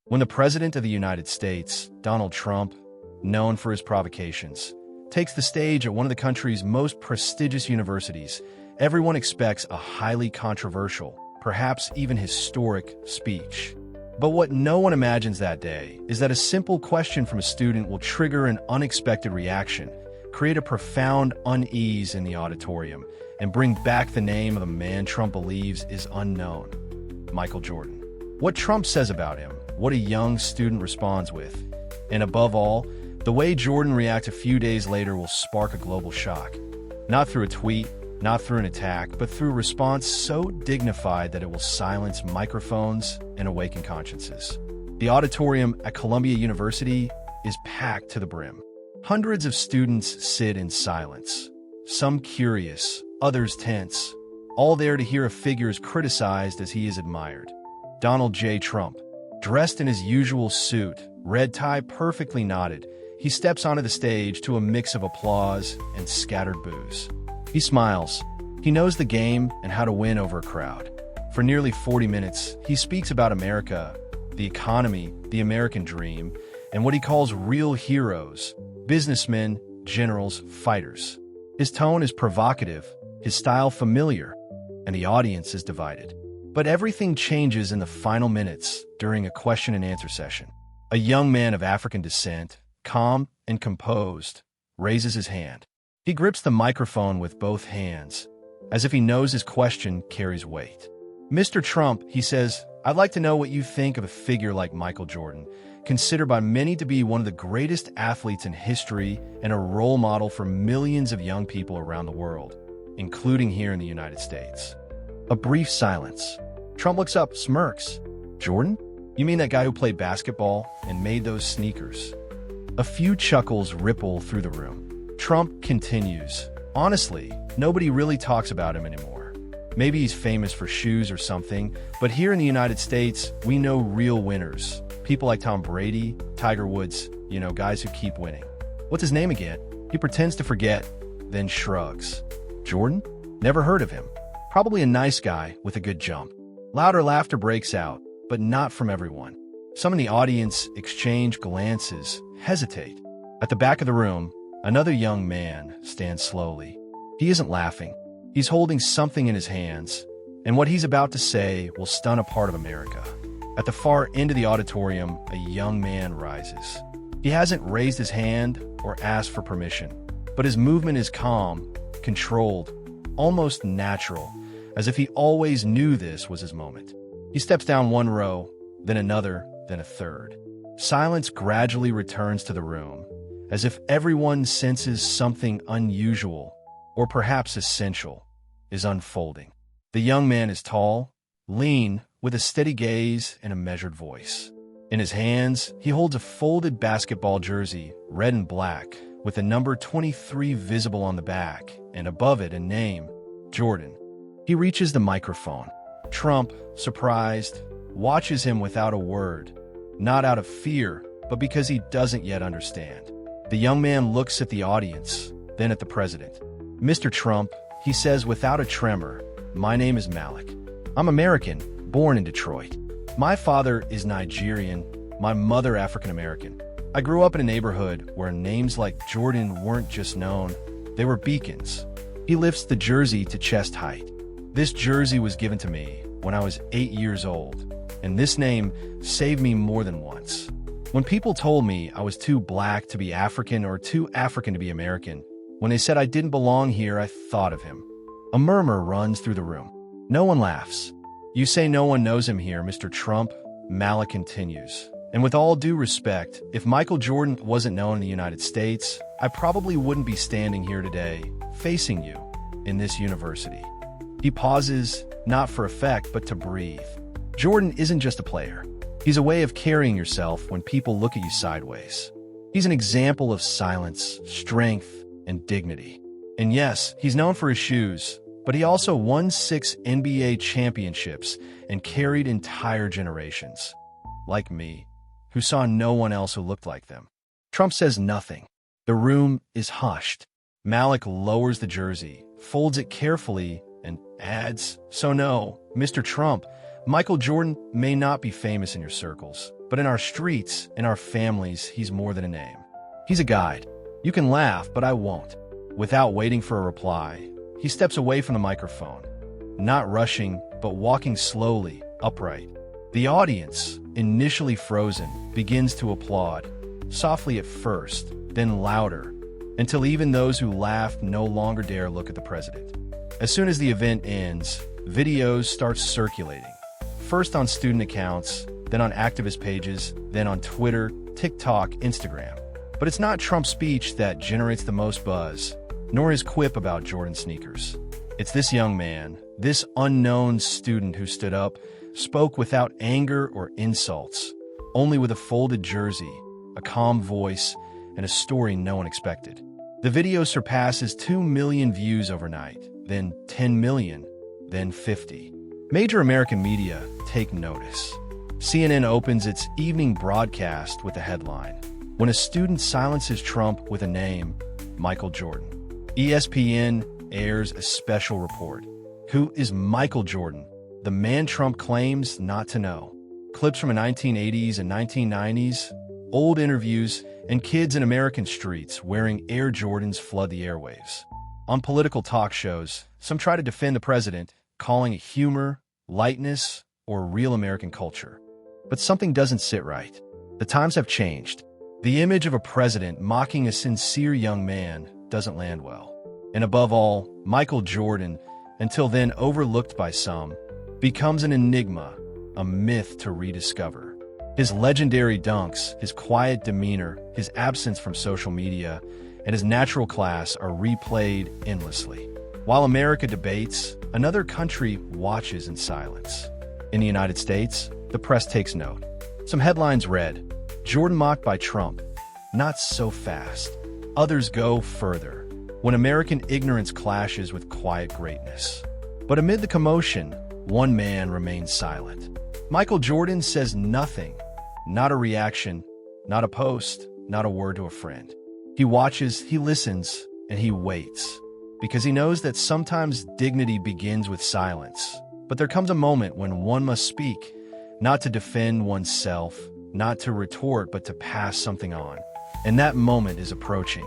When the President of the United States, Donald Trump, known for his provocations, takes the stage at one of the country's most prestigious universities, everyone expects a highly controversial, perhaps even historic, speech. But what no one imagines that day is that a simple question from a student will trigger an unexpected reaction, create a profound unease in the auditorium, and bring back the name of the man Trump believes is unknown: Michael Jordan. What Trump says about him, what a young student responds with, and above all, the way Jordan reacts a few days later will spark a global shock. Not through a tweet, not through an attack, but through a response so dignified that it will silence microphones and awaken consciences. The auditorium at Columbia University is packed to the brim. Hundreds of students sit in silence, some curious, others tense, all there to hear a figure as criticized as he is admired. Donald J. Trump, dressed in his usual suit, red tie perfectly knotted, he steps onto the stage to a mix of applause and scattered boos. He smiles. He knows the game and how to win over a crowd. For nearly 40 minutes, he speaks about America, the economy, the American dream, and what he calls real heroes: businessmen, generals, fighters. His tone is provocative, his style familiar, and the audience is divided. But everything changes in the final minutes during a question-and-answer session. A young man of African descent, calm and composed, raises his hand. He grips the microphone with both hands, as if he knows his question carries weight. "Mr. Trump," he says, "I'd like to know what you think of a figure like Michael Jordan, considered by many to be one of the greatest athletes in history and a role model for millions of young people around the world, including here in the United States." A brief silence. Trump looks up, smirks. "Jordan? You mean that guy who played basketball and made those sneakers?" A few chuckles ripple through the room. Trump continues, "Honestly, nobody really talks about him anymore. Maybe he's famous for shoes or something, but here in the United States, we know real winners. People like Tom Brady, Tiger Woods, guys who keep winning." "What's his name again?" He pretends to forget, then shrugs. "Jordan? Never heard of him. Probably a nice guy with a good jump." Louder laughter breaks out, but not from everyone. Some in the audience exchange glances, hesitate. At the back of the room, another young man stands slowly. He isn't laughing. He's holding something in his hands, and what he's about to say will stun a part of America. At the far end of the auditorium, a young man rises. He hasn't raised his hand or asked for permission, but his movement is calm, controlled, almost natural, as if he always knew this was his moment. He steps down one row, then another, then a third. Silence gradually returns to the room, as if everyone senses something unusual, or perhaps essential, is unfolding. The young man is tall, lean, with a steady gaze and a measured voice. In his hands, he holds a folded basketball jersey, red and black, with the number 23 visible on the back, and above it a name, Jordan. He reaches the microphone. Trump, surprised, watches him without a word, not out of fear, but because he doesn't yet understand. The young man looks at the audience, then at the president. "Mr. Trump," he says without a tremor, "my name is Malik. I'm American, born in Detroit. My father is Nigerian, my mother African-American. I grew up in a neighborhood where names like Jordan weren't just known, they were beacons." He lifts the jersey to chest height. "This jersey was given to me when I was 8 years old, and this name saved me more than once. When people told me I was too black to be African or too African to be American, when they said I didn't belong here, I thought of him." A murmur runs through the room. No one laughs. "You say no one knows him here, Mr. Trump," Malik continues. "And with all due respect, if Michael Jordan wasn't known in the United States, I probably wouldn't be standing here today, facing you, in this university." He pauses, not for effect, but to breathe. Jordan isn't just a player. He's a way of carrying yourself when people look at you sideways. He's an example of silence, strength, and dignity. And yes, he's known for his shoes, but he also won 6 NBA championships and carried entire generations, like me, who saw no one else who looked like them. Trump says nothing. The room is hushed. Malik lowers the jersey, folds it carefully, and adds, "So no, Mr. Trump, Michael Jordan may not be famous in your circles, But in our streets, in our families, he's more than a name. He's a guide. You can laugh, but I won't. Without waiting for a reply, he steps away from the microphone, not rushing, but walking slowly, upright. The audience, initially frozen, begins to applaud, softly at first, then louder, until even those who laughed no longer dare look at the president. As soon as the event ends, videos start circulating, first on student accounts, then on activist pages, then on Twitter, TikTok, Instagram. But it's not Trump's speech that generates the most buzz, nor his quip about Jordan sneakers. It's this young man, this unknown student who stood up, spoke without anger or insults, only with a folded jersey, a calm voice, and a story no one expected. The video surpasses 2 million views overnight, then 10 million, then 50. Major American media take notice. CNN opens its evening broadcast with a headline, "When a student silences Trump with a name, Michael Jordan." ESPN airs a special report. Who is Michael Jordan, the man Trump claims not to know? Clips from the 1980s and 1990s, old interviews, and kids in American streets wearing Air Jordans flood the airwaves. On political talk shows, some try to defend the president, calling it humor, lightness, or real American culture. But something doesn't sit right. The times have changed. The image of a president mocking a sincere young man doesn't land well. And above all, Michael Jordan, until then overlooked by some, becomes an enigma, a myth to rediscover. His legendary dunks, his quiet demeanor, his absence from social media, and his natural class are replayed endlessly. While America debates, another country watches in silence. In the United States, the press takes note. Some headlines read, "Jordan mocked by Trump. Not so fast." Others go further, when American ignorance clashes with quiet greatness. But amid the commotion, one man remains silent. Michael Jordan says nothing, not a reaction, not a post, not a word to a friend. He watches, he listens, and he waits, because he knows that sometimes dignity begins with silence. But there comes a moment when one must speak, not to defend oneself, not to retort, but to pass something on. And that moment is approaching.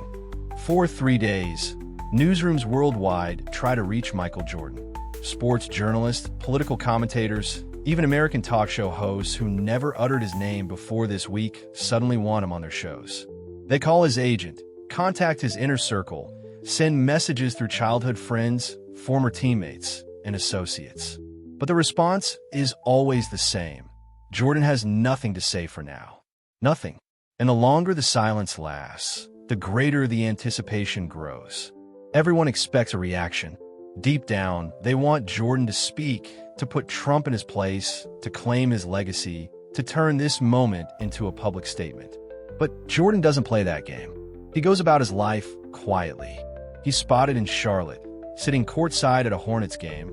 For 3 days, newsrooms worldwide try to reach Michael Jordan. Sports journalists, political commentators, even American talk show hosts who never uttered his name before this week suddenly want him on their shows. They call his agent, contact his inner circle, send messages through childhood friends, former teammates, and associates. But the response is always the same. Jordan has nothing to say for now. Nothing. And the longer the silence lasts, the greater the anticipation grows. Everyone expects a reaction. Deep down, they want Jordan to speak, to put Trump in his place, to claim his legacy, to turn this moment into a public statement. But Jordan doesn't play that game. He goes about his life quietly. He's spotted in Charlotte, sitting courtside at a Hornets game,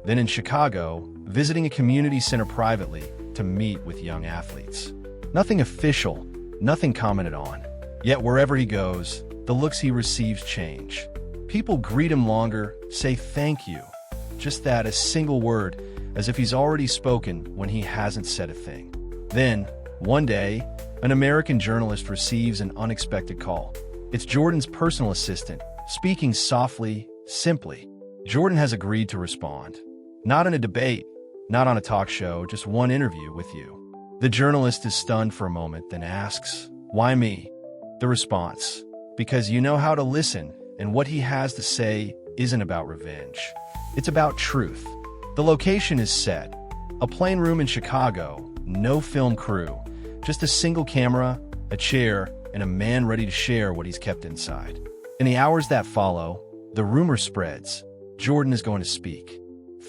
then in Chicago, visiting a community center privately to meet with young athletes. Nothing official, nothing commented on. Yet wherever he goes, the looks he receives change. People greet him longer, say thank you. Just that, a single word, as if he's already spoken when he hasn't said a thing. Then, one day, an American journalist receives an unexpected call. It's Jordan's personal assistant, speaking softly, simply. Jordan has agreed to respond. Not in a debate, not on a talk show, just one interview with you. The journalist is stunned for a moment, then asks, "Why me?" The response, "Because you know how to listen, and what he has to say isn't about revenge. It's about truth." The location is set. A plain room in Chicago, no film crew, just a single camera, a chair, and a man ready to share what he's kept inside. In the hours that follow, the rumor spreads. Jordan is going to speak.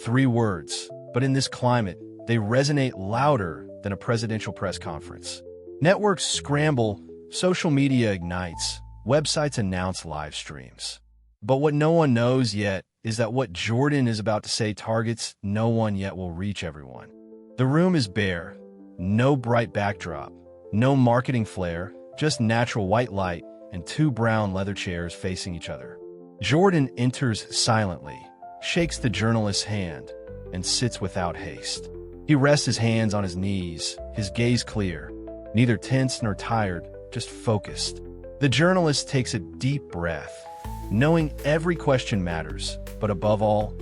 3 words, but in this climate, they resonate louder than a presidential press conference. Networks scramble, social media ignites, websites announce live streams. But what no one knows yet is that what Jordan is about to say targets no one yet will reach everyone. The room is bare, no bright backdrop, no marketing flair, just natural white light and 2 brown leather chairs facing each other. Jordan enters silently, shakes the journalist's hand, and sits without haste. He rests his hands on his knees, his gaze clear, neither tense nor tired, just focused. The journalist takes a deep breath, knowing every question matters, but above all,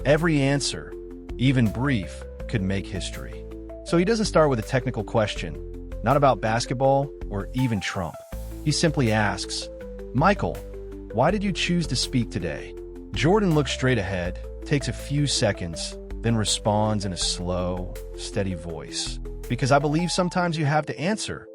every answer, even brief, could make history. So he doesn't start with a technical question, not about basketball or even Trump. He simply asks, "Michael, why did you choose to speak today?" Jordan looks straight ahead, takes a few seconds, then responds in a slow, steady voice. "Because I believe sometimes you have to answer,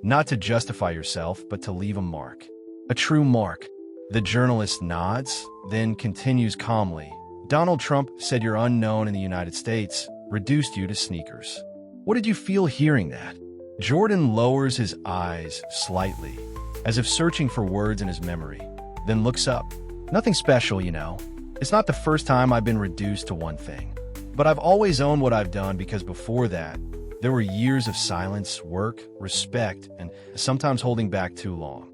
not to justify yourself, but to leave a mark. A true mark." The journalist nods, then continues calmly. "Donald Trump said you're unknown in the United States, reduced you to sneakers. What did you feel hearing that?" Jordan lowers his eyes slightly, as if searching for words in his memory, then looks up. "Nothing special, you know. It's not the first time I've been reduced to one thing. But I've always owned what I've done because before that, there were years of silence, work, respect, and sometimes holding back too long."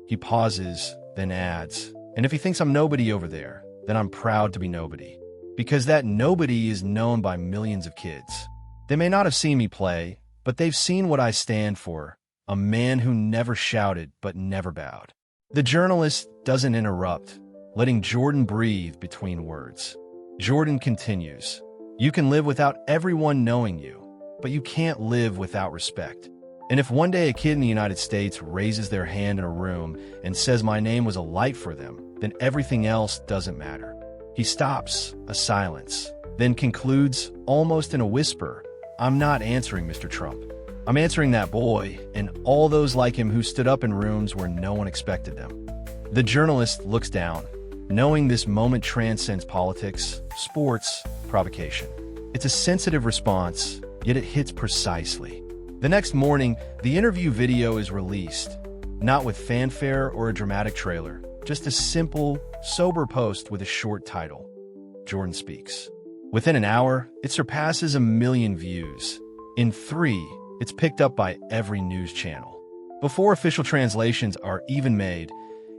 He pauses, then adds, "And if he thinks I'm nobody over there, then I'm proud to be nobody. Because that nobody is known by millions of kids. They may not have seen me play, but they've seen what I stand for, a man who never shouted but never bowed." The journalist doesn't interrupt, letting Jordan breathe between words. Jordan continues, "You can live without everyone knowing you, but you can't live without respect. And if one day a kid in the United States raises their hand in a room and says my name was a light for them, then everything else doesn't matter." He stops, a silence, then concludes, almost in a whisper, "I'm not answering Mr. Trump. I'm answering that boy and all those like him who stood up in rooms where no one expected them." The journalist looks down, knowing this moment transcends politics, sports, provocation. It's a sensitive response, yet it hits precisely. The next morning, the interview video is released, not with fanfare or a dramatic trailer, just a simple, sober post with a short title, "Jordan Speaks." Within an hour, it surpasses 1 million views. In 3, it's picked up by every news channel. Before official translations are even made,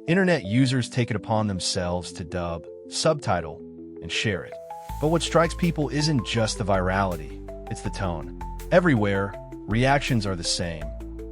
internet users take it upon themselves to dub, subtitle, and share it. But what strikes people isn't just the virality, it's the tone. Everywhere, reactions are the same.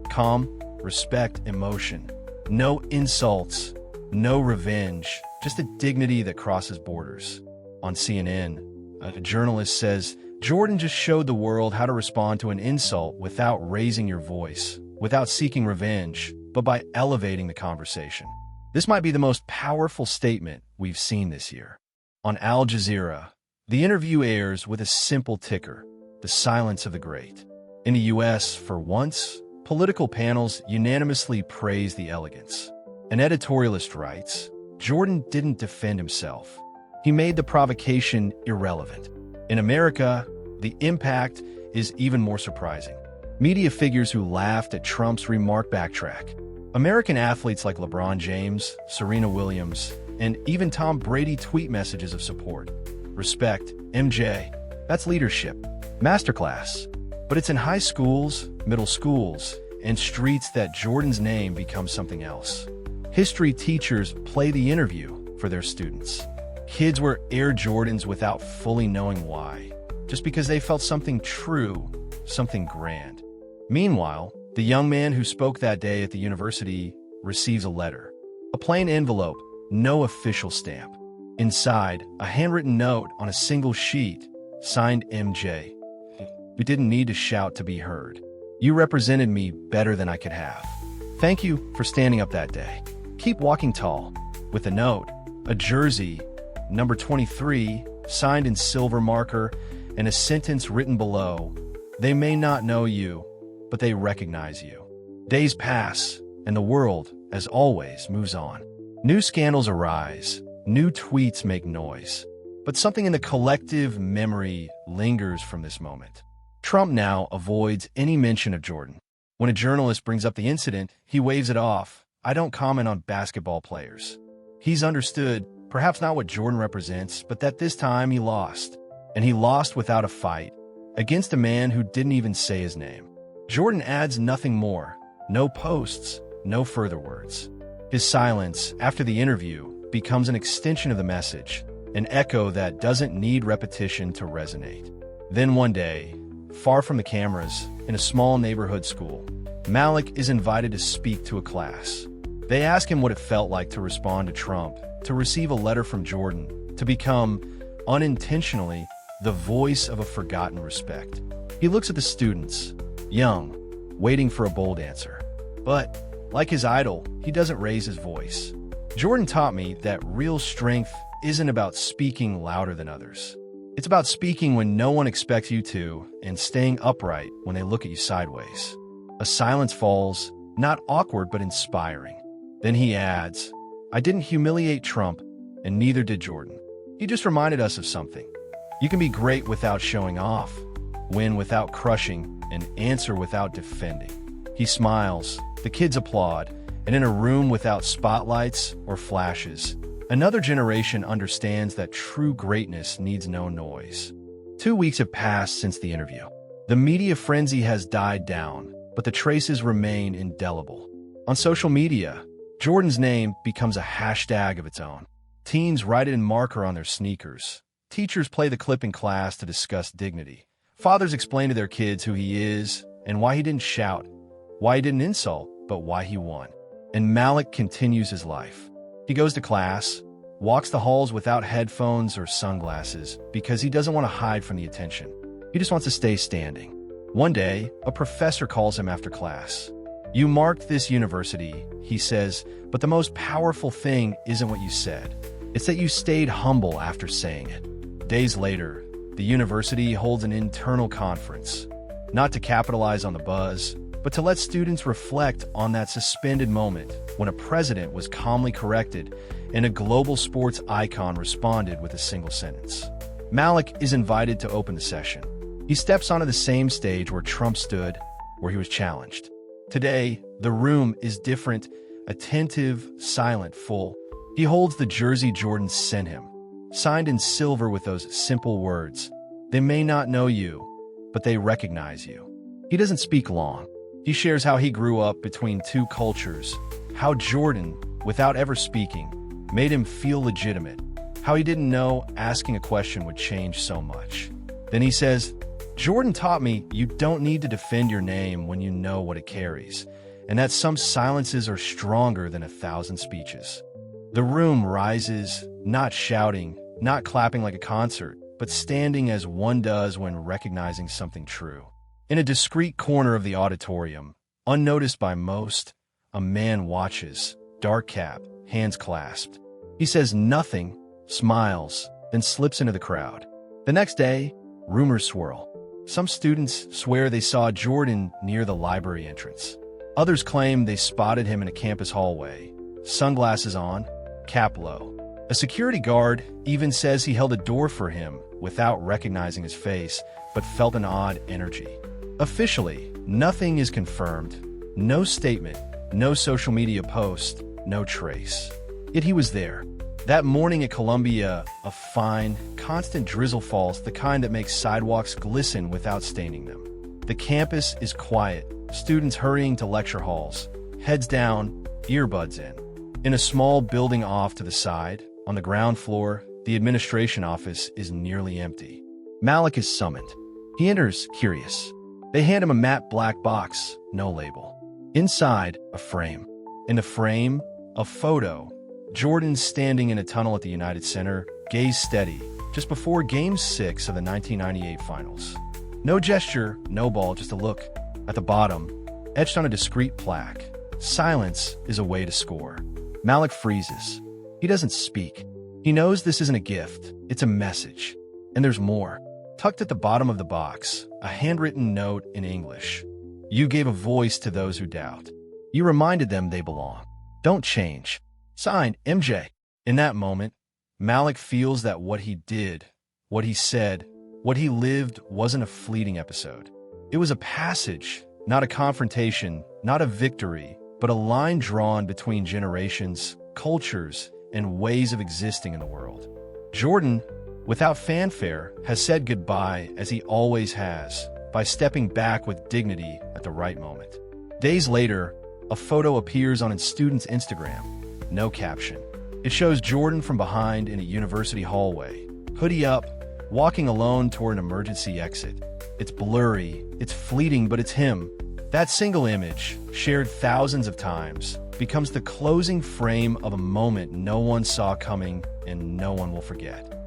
Calm, respect, emotion. No insults, no revenge, just a dignity that crosses borders. On CNN, a journalist says, "Jordan just showed the world how to respond to an insult without raising your voice, without seeking revenge, but by elevating the conversation." This might be the most powerful statement we've seen this year. On Al Jazeera, the interview airs with a simple ticker, "The Silence of the Great." In the US, for once, political panels unanimously praise the elegance. An editorialist writes, "Jordan didn't defend himself. He made the provocation irrelevant." In America, the impact is even more surprising. Media figures who laughed at Trump's remark backtrack. American athletes like LeBron James, Serena Williams, and even Tom Brady tweet messages of support. Respect, MJ. That's leadership. Masterclass. But it's in high schools, middle schools, and streets that Jordan's name becomes something else. History teachers play the interview for their students. Kids wear Air Jordans without fully knowing why, just because they felt something true, something grand. Meanwhile, the young man who spoke that day at the university receives a letter. A plain envelope, no official stamp. Inside, a handwritten note on a single sheet, signed MJ. "We didn't need to shout to be heard. You represented me better than I could have. Thank you for standing up that day. Keep walking tall." With a note, a jersey, number 23, signed in silver marker, and a sentence written below, "They may not know you, but they recognize you." Days pass, and the world, as always, moves on. New scandals arise, new tweets make noise. But something in the collective memory lingers from this moment. Trump now avoids any mention of Jordan. When a journalist brings up the incident, he waves it off. "I don't comment on basketball players." He's understood, perhaps not what Jordan represents, but that this time he lost. And he lost without a fight, against a man who didn't even say his name. Jordan adds nothing more, no posts, no further words. His silence, after the interview, becomes an extension of the message, an echo that doesn't need repetition to resonate. Then one day, far from the cameras, in a small neighborhood school, Malik is invited to speak to a class. They ask him what it felt like to respond to Trump, to receive a letter from Jordan, to become, unintentionally, the voice of a forgotten respect. He looks at the students, young, waiting for a bold answer. But, like his idol, he doesn't raise his voice. Jordan taught me that real strength isn't about speaking louder than others. It's about speaking when no one expects you to and staying upright when they look at you sideways. A silence falls, not awkward but inspiring. Then he adds, "I didn't humiliate Trump, and neither did Jordan. He just reminded us of something. You can be great without showing off, win without crushing, and answer without defending." He smiles, the kids applaud, and in a room without spotlights or flashes, another generation understands that true greatness needs no noise. 2 weeks have passed since the interview. The media frenzy has died down, but the traces remain indelible. On social media, Jordan's name becomes a hashtag of its own. Teens write it in marker on their sneakers. Teachers play the clip in class to discuss dignity. Fathers explain to their kids who he is and why he didn't shout, why he didn't insult, but why he won. And Malik continues his life. He goes to class, walks the halls without headphones or sunglasses because he doesn't want to hide from the attention. He just wants to stay standing. One day, a professor calls him after class. "You marked this university," he says, "but the most powerful thing isn't what you said. It's that you stayed humble after saying it." Days later, the university holds an internal conference, not to capitalize on the buzz, but to let students reflect on that suspended moment when a president was calmly corrected and a global sports icon responded with a single sentence. Malik is invited to open the session. He steps onto the same stage where Trump stood, where he was challenged. Today, the room is different, attentive, silent, full. He holds the jersey Jordan sent him, signed in silver with those simple words, "They may not know you, but they recognize you." He doesn't speak long. He shares how he grew up between two cultures, how Jordan, without ever speaking, made him feel legitimate, how he didn't know asking a question would change so much. Then he says, "Jordan taught me you don't need to defend your name when you know what it carries, and that some silences are stronger than 1,000 speeches." The room rises, not shouting, not clapping like a concert, but standing as one does when recognizing something true. In a discreet corner of the auditorium, unnoticed by most, a man watches, dark cap, hands clasped. He says nothing, smiles, then slips into the crowd. The next day, rumors swirl. Some students swear they saw Jordan near the library entrance. Others claim they spotted him in a campus hallway, sunglasses on, cap low. A security guard even says he held a door for him without recognizing his face, but felt an odd energy. Officially, nothing is confirmed, no statement, no social media post, no trace. Yet he was there. That morning at Columbia, a fine, constant drizzle falls, the kind that makes sidewalks glisten without staining them. The campus is quiet, students hurrying to lecture halls, heads down, earbuds in. In a small building off to the side, on the ground floor, the administration office is nearly empty. Malik is summoned. He enters, curious. They hand him a matte black box, no label. Inside, a frame. In the frame, a photo. Jordan standing in a tunnel at the United Center, gaze steady, just before Game 6 of the 1998 finals. No gesture, no ball, just a look. At the bottom, etched on a discreet plaque, "Silence is a way to score." Malik freezes. He doesn't speak. He knows this isn't a gift, it's a message. And there's more. Tucked at the bottom of the box, a handwritten note in English. "You gave a voice to those who doubt. You reminded them they belong. Don't change. Signed, MJ." In that moment, Malik feels that what he did, what he said, what he lived wasn't a fleeting episode. It was a passage, not a confrontation, not a victory, but a line drawn between generations, cultures, and ways of existing in the world. Jordan, without fanfare, has said goodbye as he always has, by stepping back with dignity at the right moment. Days later, a photo appears on a student's Instagram. No caption. It shows Jordan from behind in a university hallway, hoodie up, walking alone toward an emergency exit. It's blurry, it's fleeting, but it's him. That single image, shared thousands of times, becomes the closing frame of a moment no one saw coming and no one will forget.